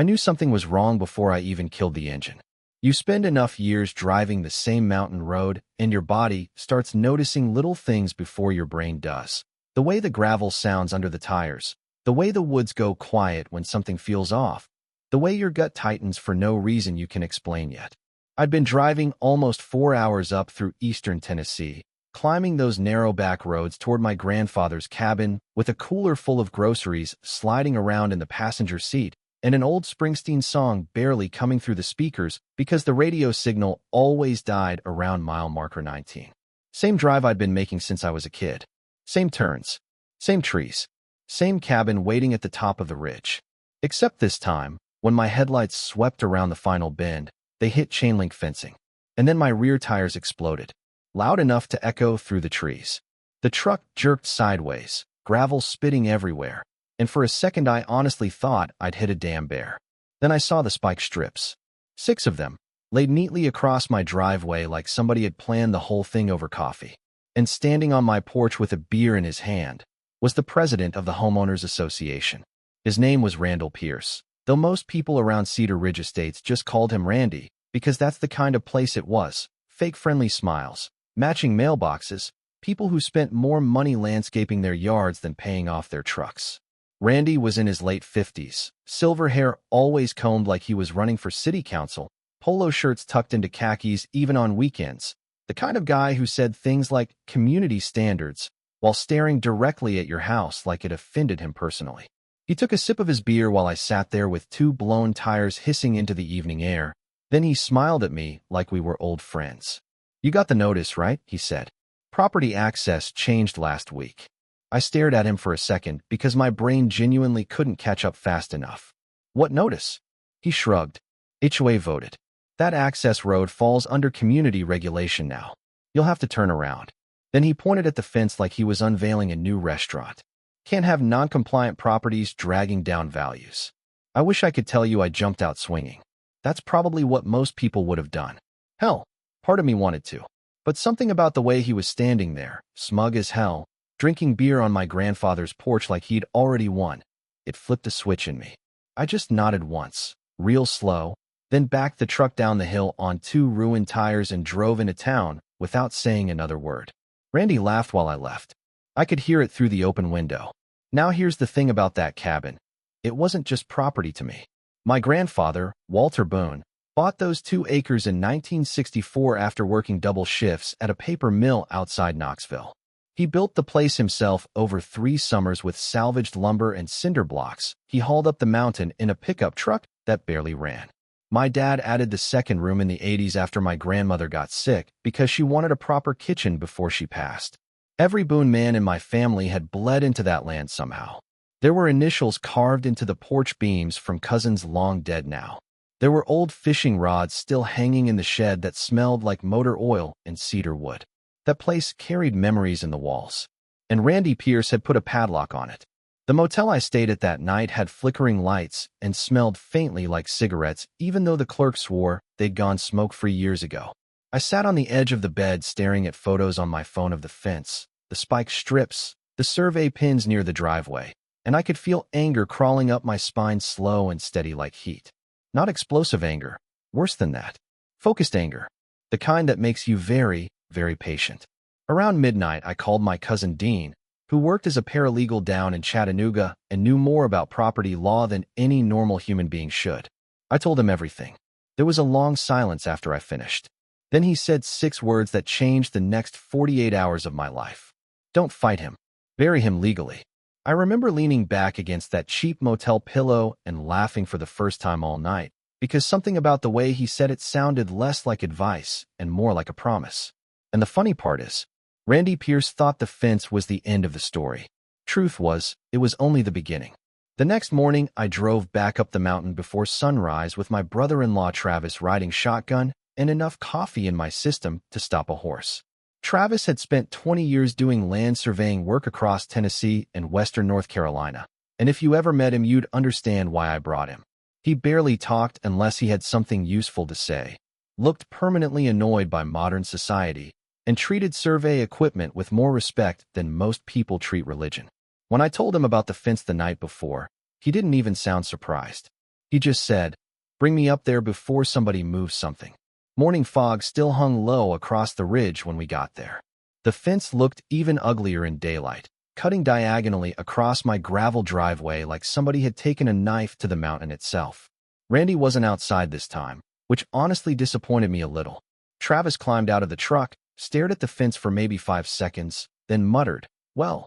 I knew something was wrong before I even killed the engine. You spend enough years driving the same mountain road, and your body starts noticing little things before your brain does. The way the gravel sounds under the tires, the way the woods go quiet when something feels off, the way your gut tightens for no reason you can explain yet. I'd been driving almost 4 hours up through eastern Tennessee, climbing those narrow back roads toward my grandfather's cabin, with a cooler full of groceries sliding around in the passenger seat, and an old Springsteen song barely coming through the speakers because the radio signal always died around mile marker 19. Same drive I'd been making since I was a kid. Same turns. Same trees. Same cabin waiting at the top of the ridge. Except this time, when my headlights swept around the final bend, they hit chain link fencing. And then my rear tires exploded, loud enough to echo through the trees. The truck jerked sideways, gravel spitting everywhere, and for a second I honestly thought I'd hit a damn bear. Then I saw the spike strips. 6 of them, laid neatly across my driveway like somebody had planned the whole thing over coffee. And standing on my porch with a beer in his hand was the president of the Homeowners Association. His name was Randall Pierce, though most people around Cedar Ridge Estates just called him Randy, because that's the kind of place it was. Fake friendly smiles, matching mailboxes, people who spent more money landscaping their yards than paying off their trucks. Randy was in his late 50s, silver hair always combed like he was running for city council, polo shirts tucked into khakis even on weekends, the kind of guy who said things like community standards while staring directly at your house like it offended him personally. He took a sip of his beer while I sat there with 2 blown tires hissing into the evening air. Then he smiled at me like we were old friends. "You got the notice, right?" he said. "Property access changed last week." I stared at him for a second because my brain genuinely couldn't catch up fast enough. "What notice?" He shrugged. "HOA voted. That access road falls under community regulation now. You'll have to turn around." Then he pointed at the fence like he was unveiling a new restaurant. "Can't have non-compliant properties dragging down values." I wish I could tell you I jumped out swinging. That's probably what most people would have done. Hell, part of me wanted to. But something about the way he was standing there, smug as hell, drinking beer on my grandfather's porch like he'd already won, it flipped a switch in me. I just nodded once, real slow, then backed the truck down the hill on 2 ruined tires and drove into town without saying another word. Randy laughed while I left. I could hear it through the open window. Now here's the thing about that cabin. It wasn't just property to me. My grandfather, Walter Boone, bought those 2 acres in 1964 after working double shifts at a paper mill outside Knoxville. He built the place himself over 3 summers with salvaged lumber and cinder blocks. He hauled up the mountain in a pickup truck that barely ran. My dad added the second room in the 80s after my grandmother got sick because she wanted a proper kitchen before she passed. Every Boone man in my family had bled into that land somehow. There were initials carved into the porch beams from cousins long dead now. There were old fishing rods still hanging in the shed that smelled like motor oil and cedar wood. That place carried memories in the walls. And Randy Pierce had put a padlock on it. The motel I stayed at that night had flickering lights and smelled faintly like cigarettes, even though the clerk swore they'd gone smoke-free years ago. I sat on the edge of the bed staring at photos on my phone of the fence, the spike strips, the survey pins near the driveway, and I could feel anger crawling up my spine, slow and steady like heat. Not explosive anger, worse than that. Focused anger, the kind that makes you very, very patient. Around midnight, I called my cousin Dean, who worked as a paralegal down in Chattanooga and knew more about property law than any normal human being should. I told him everything. There was a long silence after I finished. Then he said 6 words that changed the next 48 hours of my life. "Don't fight him. Bury him legally." I remember leaning back against that cheap motel pillow and laughing for the first time all night, because something about the way he said it sounded less like advice and more like a promise. And the funny part is, Randy Pierce thought the fence was the end of the story. Truth was, it was only the beginning. The next morning, I drove back up the mountain before sunrise with my brother-in-law Travis riding shotgun and enough coffee in my system to stop a horse. Travis had spent 20 years doing land surveying work across Tennessee and western North Carolina, and if you ever met him, you'd understand why I brought him. He barely talked unless he had something useful to say, looked permanently annoyed by modern society, and treated survey equipment with more respect than most people treat religion. When I told him about the fence the night before, he didn't even sound surprised. He just said, "Bring me up there before somebody moves something." Morning fog still hung low across the ridge when we got there. The fence looked even uglier in daylight, cutting diagonally across my gravel driveway like somebody had taken a knife to the mountain itself. Randy wasn't outside this time, which honestly disappointed me a little. Travis climbed out of the truck, stared at the fence for maybe 5 seconds, then muttered, "Well,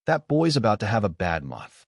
that boy's about to have a bad month."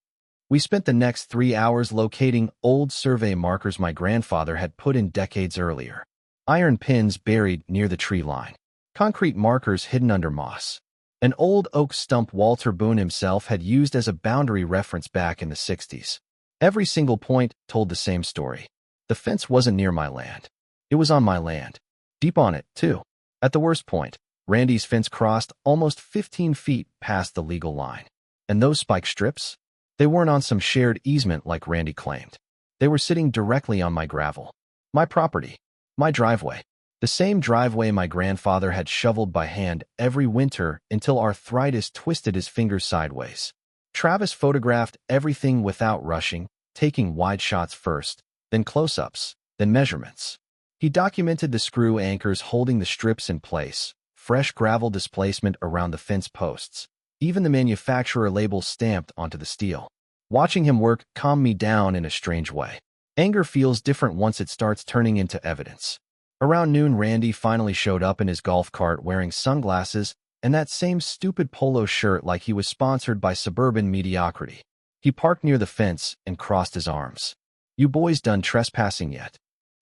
We spent the next 3 hours locating old survey markers my grandfather had put in decades earlier. Iron pins buried near the tree line. Concrete markers hidden under moss. An old oak stump Walter Boone himself had used as a boundary reference back in the 60s. Every single point told the same story. The fence wasn't near my land. It was on my land. Deep on it, too. At the worst point, Randy's fence crossed almost 15 feet past the legal line. And those spike strips? They weren't on some shared easement like Randy claimed. They were sitting directly on my gravel. My property. My driveway. The same driveway my grandfather had shoveled by hand every winter until arthritis twisted his fingers sideways. Travis photographed everything without rushing, taking wide shots first, then close-ups, then measurements. He documented the screw anchors holding the strips in place, fresh gravel displacement around the fence posts, even the manufacturer label stamped onto the steel. Watching him work calmed me down in a strange way. Anger feels different once it starts turning into evidence. Around noon, Randy finally showed up in his golf cart wearing sunglasses and that same stupid polo shirt like he was sponsored by suburban mediocrity. He parked near the fence and crossed his arms. "You boys done trespassing yet?"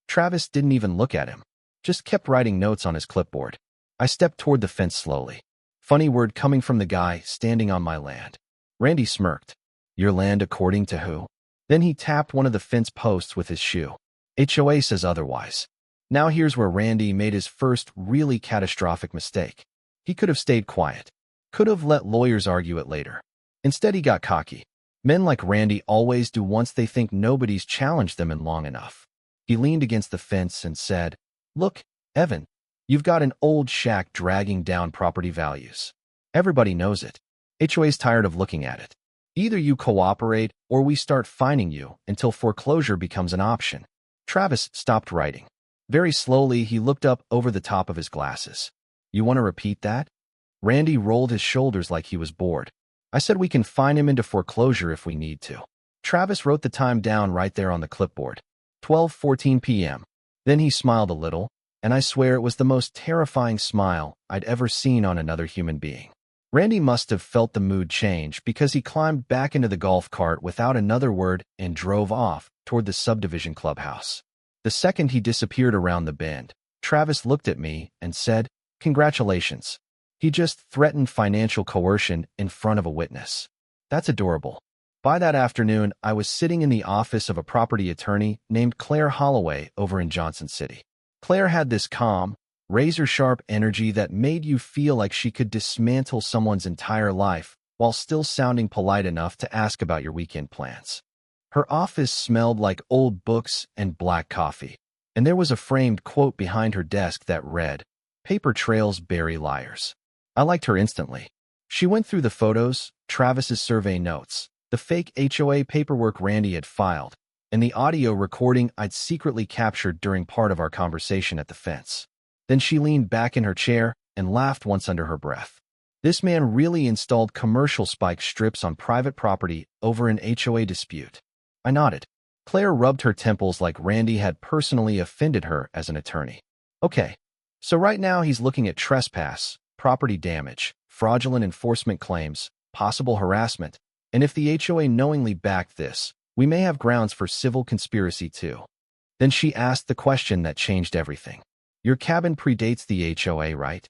Travis didn't even look at him, just kept writing notes on his clipboard. I stepped toward the fence slowly. Funny word coming from the guy standing on my land. Randy smirked. "Your land according to who?" Then he tapped one of the fence posts with his shoe. "HOA says otherwise." Now here's where Randy made his first really catastrophic mistake. He could have stayed quiet. Could have let lawyers argue it later. Instead, he got cocky. Men like Randy always do once they think nobody's challenged them in long enough. He leaned against the fence and said, "Look, Evan, you've got an old shack dragging down property values. Everybody knows it. HOA's tired of looking at it. Either you cooperate or we start fining you until foreclosure becomes an option." Travis stopped writing. Very slowly, he looked up over the top of his glasses. "You want to repeat that?" Randy rolled his shoulders like he was bored. "I said we can fine him into foreclosure if we need to." Travis wrote the time down right there on the clipboard. 12:14 p.m. Then he smiled a little, and I swear it was the most terrifying smile I'd ever seen on another human being. Randy must have felt the mood change because he climbed back into the golf cart without another word and drove off toward the subdivision clubhouse. The second he disappeared around the bend, Travis looked at me and said, "Congratulations." He just threatened financial coercion in front of a witness. That's adorable. By that afternoon, I was sitting in the office of a property attorney named Claire Holloway over in Johnson City. Claire had this calm, razor-sharp energy that made you feel like she could dismantle someone's entire life while still sounding polite enough to ask about your weekend plans. Her office smelled like old books and black coffee, and there was a framed quote behind her desk that read, "Paper trails bury liars." I liked her instantly. She went through the photos, Travis's survey notes, the fake HOA paperwork Randy had filed, and the audio recording I'd secretly captured during part of our conversation at the fence. Then she leaned back in her chair and laughed once under her breath. This man really installed commercial spike strips on private property over an HOA dispute. I nodded. Claire rubbed her temples like Randy had personally offended her as an attorney. "Okay, so right now he's looking at trespass, property damage, fraudulent enforcement claims, possible harassment, and if the HOA knowingly backed this, we may have grounds for civil conspiracy too." Then she asked the question that changed everything. "Your cabin predates the HOA, right?"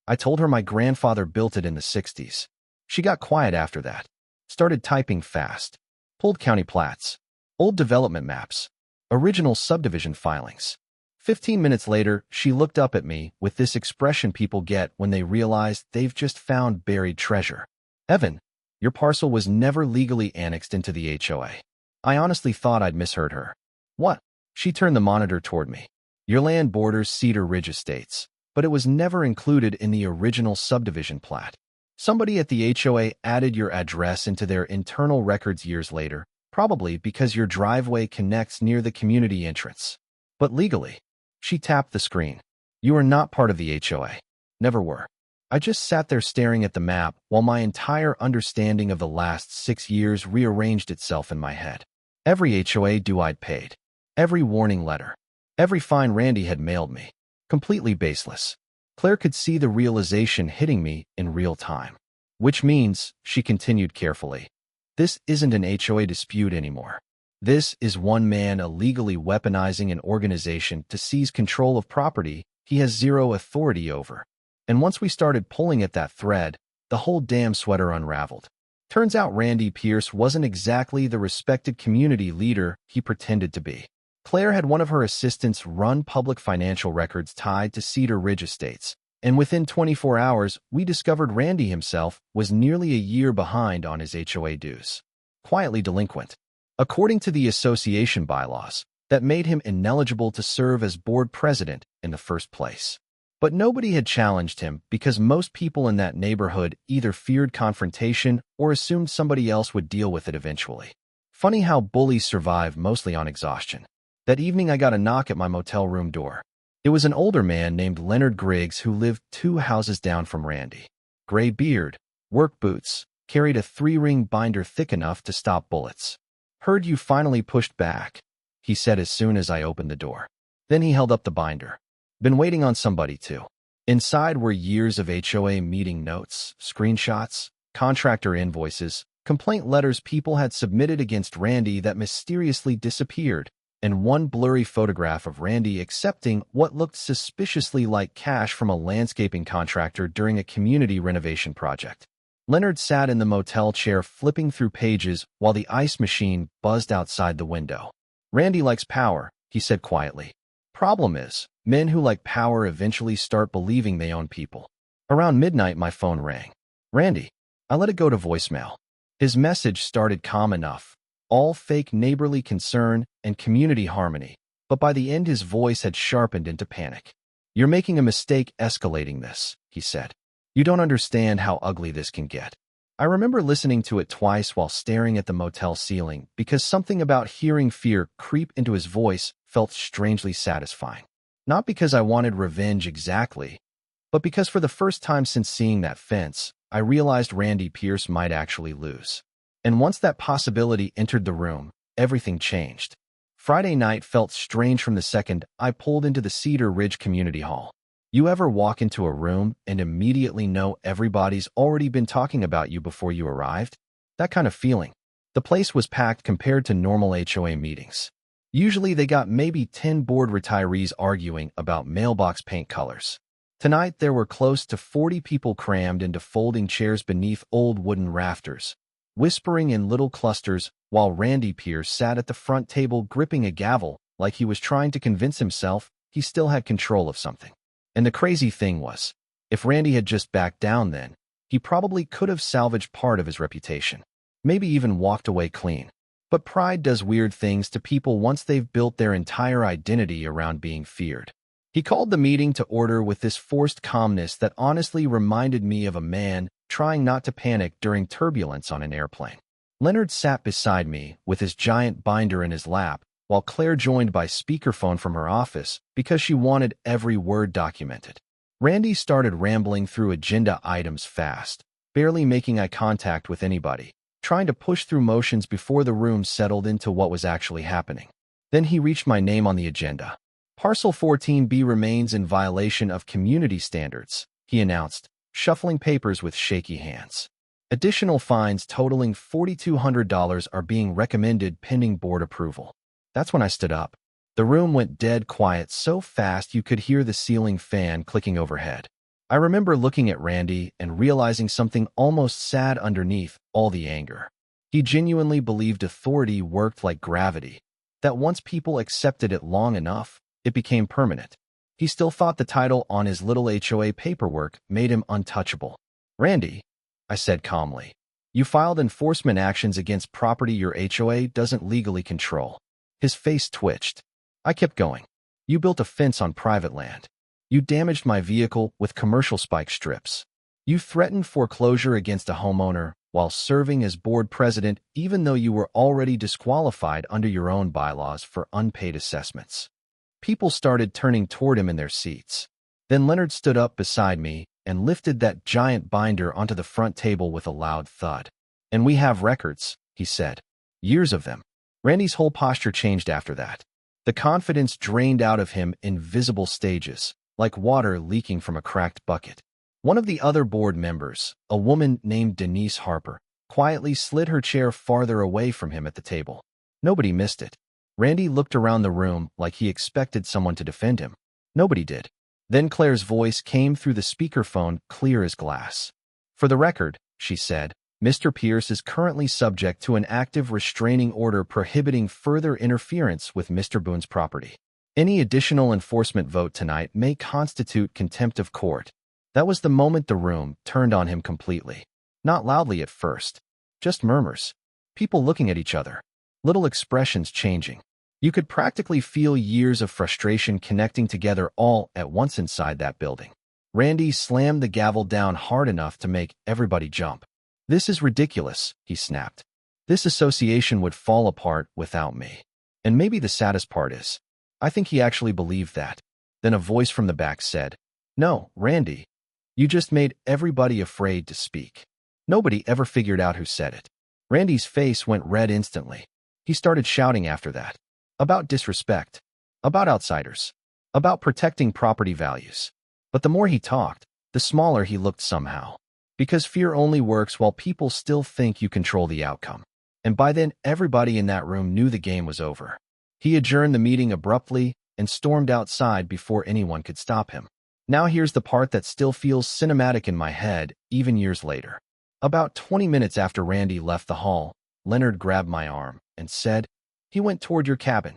I told her my grandfather built it in the 60s. She got quiet after that. Started typing fast. Pulled county plats. Old development maps. Original subdivision filings. 15 minutes later, she looked up at me with this expression people get when they realize they've just found buried treasure. "Evan, your parcel was never legally annexed into the HOA." I honestly thought I'd misheard her. "What?" She turned the monitor toward me. "Your land borders Cedar Ridge Estates, but it was never included in the original subdivision plat. Somebody at the HOA added your address into their internal records years later, Probably because your driveway connects near the community entrance. But legally, she tapped the screen. You are not part of the HOA. Never were. I just sat there staring at the map while my entire understanding of the last 6 years rearranged itself in my head. Every HOA due I'd paid. Every warning letter. Every fine Randy had mailed me. Completely baseless. Claire could see the realization hitting me in real time. Which means, she continued carefully, this isn't an HOA dispute anymore. This is one man illegally weaponizing an organization to seize control of property he has zero authority over. And once we started pulling at that thread, the whole damn sweater unraveled. Turns out Randy Pierce wasn't exactly the respected community leader he pretended to be. Claire had one of her assistants run public financial records tied to Cedar Ridge Estates, and within 24 hours, we discovered Randy himself was nearly a year behind on his HOA dues. Quietly delinquent. According to the association bylaws, that made him ineligible to serve as board president in the first place. But nobody had challenged him because most people in that neighborhood either feared confrontation or assumed somebody else would deal with it eventually. Funny how bullies survive mostly on exhaustion. That evening I got a knock at my motel room door. It was an older man named Leonard Griggs who lived 2 houses down from Randy. Gray beard, work boots, carried a 3-ring binder thick enough to stop bullets. Heard you finally pushed back, he said as soon as I opened the door. Then he held up the binder. Been waiting on somebody too. Inside were years of HOA meeting notes, screenshots, contractor invoices, complaint letters people had submitted against Randy that mysteriously disappeared, and one blurry photograph of Randy accepting what looked suspiciously like cash from a landscaping contractor during a community renovation project. Leonard sat in the motel chair flipping through pages while the ice machine buzzed outside the window. Randy likes power, he said quietly. Problem is, men who like power eventually start believing they own people. Around midnight, my phone rang. Randy. I let it go to voicemail. His message started calm enough, all fake neighborly concern and community harmony, but by the end his voice had sharpened into panic. You're making a mistake escalating this, he said. You don't understand how ugly this can get. I remember listening to it twice while staring at the motel ceiling because something about hearing fear creep into his voice felt strangely satisfying. Not because I wanted revenge exactly, but because for the first time since seeing that fence, I realized Randy Pierce might actually lose. And once that possibility entered the room, everything changed. Friday night felt strange from the second I pulled into the Cedar Ridge Community Hall. You ever walk into a room and immediately know everybody's already been talking about you before you arrived? That kind of feeling. The place was packed compared to normal HOA meetings. Usually they got maybe 10 bored retirees arguing about mailbox paint colors. Tonight there were close to 40 people crammed into folding chairs beneath old wooden rafters, whispering in little clusters while Randy Pierce sat at the front table gripping a gavel like he was trying to convince himself he still had control of something. And the crazy thing was, if Randy had just backed down then, he probably could have salvaged part of his reputation, maybe even walked away clean. But pride does weird things to people once they've built their entire identity around being feared. He called the meeting to order with this forced calmness that honestly reminded me of a man trying not to panic during turbulence on an airplane. Leonard sat beside me with his giant binder in his lap, while Claire joined by speakerphone from her office because she wanted every word documented. Randy started rambling through agenda items fast, barely making eye contact with anybody, trying to push through motions before the room settled into what was actually happening. Then he reached my name on the agenda. Parcel 14B remains in violation of community standards, he announced, shuffling papers with shaky hands. Additional fines totaling $4,200 are being recommended pending board approval. That's when I stood up. The room went dead quiet so fast you could hear the ceiling fan clicking overhead. I remember looking at Randy and realizing something almost sad underneath all the anger. He genuinely believed authority worked like gravity, that once people accepted it long enough, it became permanent. He still thought the title on his little HOA paperwork made him untouchable. Randy, I said calmly, you filed enforcement actions against property your HOA doesn't legally control. His face twitched. I kept going. You built a fence on private land. You damaged my vehicle with commercial spike strips. You threatened foreclosure against a homeowner while serving as board president even though you were already disqualified under your own bylaws for unpaid assessments. People started turning toward him in their seats. Then Leonard stood up beside me and lifted that giant binder onto the front table with a loud thud. "And we have records," he said. "Years of them." Randy's whole posture changed after that. The confidence drained out of him in visible stages, like water leaking from a cracked bucket. One of the other board members, a woman named Denise Harper, quietly slid her chair farther away from him at the table. Nobody missed it. Randy looked around the room like he expected someone to defend him. Nobody did. Then Claire's voice came through the speakerphone, clear as glass. "For the record," she said, "Mr. Pierce is currently subject to an active restraining order prohibiting further interference with Mr. Boone's property. Any additional enforcement vote tonight may constitute contempt of court." That was the moment the room turned on him completely. Not loudly at first, just murmurs. People looking at each other. Little expressions changing. You could practically feel years of frustration connecting together all at once inside that building. Randy slammed the gavel down hard enough to make everybody jump. "This is ridiculous," he snapped. "This association would fall apart without me." And maybe the saddest part is, I think he actually believed that. Then a voice from the back said, "No, Randy. You just made everybody afraid to speak." Nobody ever figured out who said it. Randy's face went red instantly. He started shouting after that. About disrespect. About outsiders. About protecting property values. But the more he talked, the smaller he looked somehow. Because fear only works while people still think you control the outcome. And by then, everybody in that room knew the game was over. He adjourned the meeting abruptly and stormed outside before anyone could stop him. Now here's the part that still feels cinematic in my head, even years later. About 20 minutes after Randy left the hall, Leonard grabbed my arm and said, "He went toward your cabin."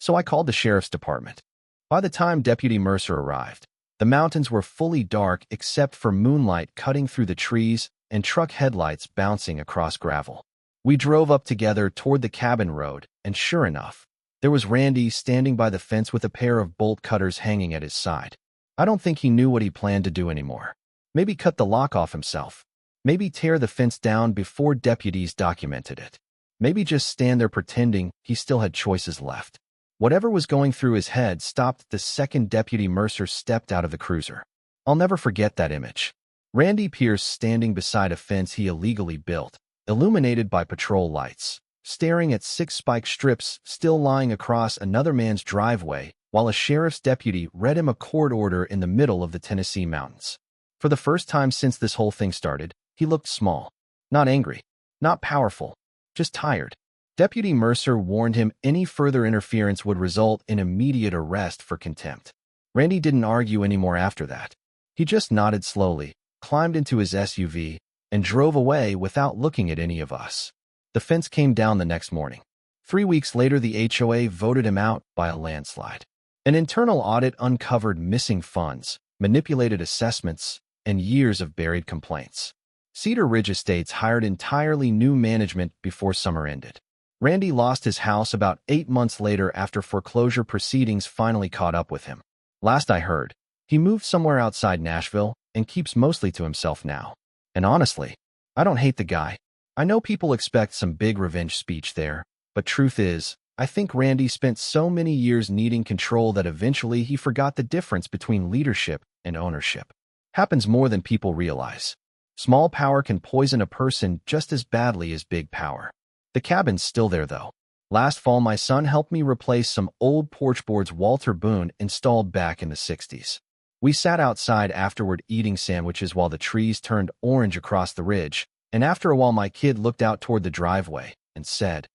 So I called the sheriff's department. By the time Deputy Mercer arrived, the mountains were fully dark except for moonlight cutting through the trees and truck headlights bouncing across gravel. We drove up together toward the cabin road, and sure enough, there was Randy standing by the fence with a pair of bolt cutters hanging at his side. I don't think he knew what he planned to do anymore. Maybe cut the lock off himself. Maybe tear the fence down before deputies documented it. Maybe just stand there pretending he still had choices left. Whatever was going through his head stopped the second Deputy Mercer stepped out of the cruiser. I'll never forget that image. Randy Pierce standing beside a fence he illegally built, illuminated by patrol lights, staring at 6 spike strips still lying across another man's driveway, while a sheriff's deputy read him a court order in the middle of the Tennessee mountains. For the first time since this whole thing started, he looked small. Not angry. Not powerful. Just tired. Deputy Mercer warned him any further interference would result in immediate arrest for contempt. Randy didn't argue anymore after that. He just nodded slowly, climbed into his SUV, and drove away without looking at any of us. The fence came down the next morning. 3 weeks later, the HOA voted him out by a landslide. An internal audit uncovered missing funds, manipulated assessments, and years of buried complaints. Cedar Ridge Estates hired entirely new management before summer ended. Randy lost his house about 8 months later after foreclosure proceedings finally caught up with him. Last I heard, he moved somewhere outside Nashville and keeps mostly to himself now. And honestly, I don't hate the guy. I know people expect some big revenge speech there, but truth is, I think Randy spent so many years needing control that eventually he forgot the difference between leadership and ownership. Happens more than people realize. Small power can poison a person just as badly as big power. The cabin's still there, though. Last fall, my son helped me replace some old porch boards Walter Boone installed back in the 60s. We sat outside afterward eating sandwiches while the trees turned orange across the ridge, and after a while my kid looked out toward the driveway and said,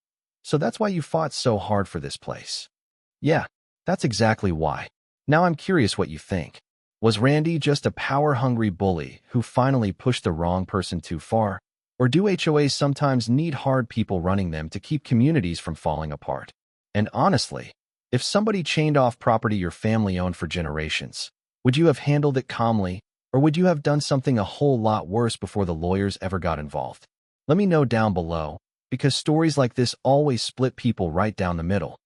"So that's why you fought so hard for this place." Yeah, that's exactly why. Now I'm curious what you think. Was Randy just a power-hungry bully who finally pushed the wrong person too far? Or do HOAs sometimes need hard people running them to keep communities from falling apart? And honestly, if somebody chained off property your family owned for generations, would you have handled it calmly, or would you have done something a whole lot worse before the lawyers ever got involved? Let me know down below, because stories like this always split people right down the middle.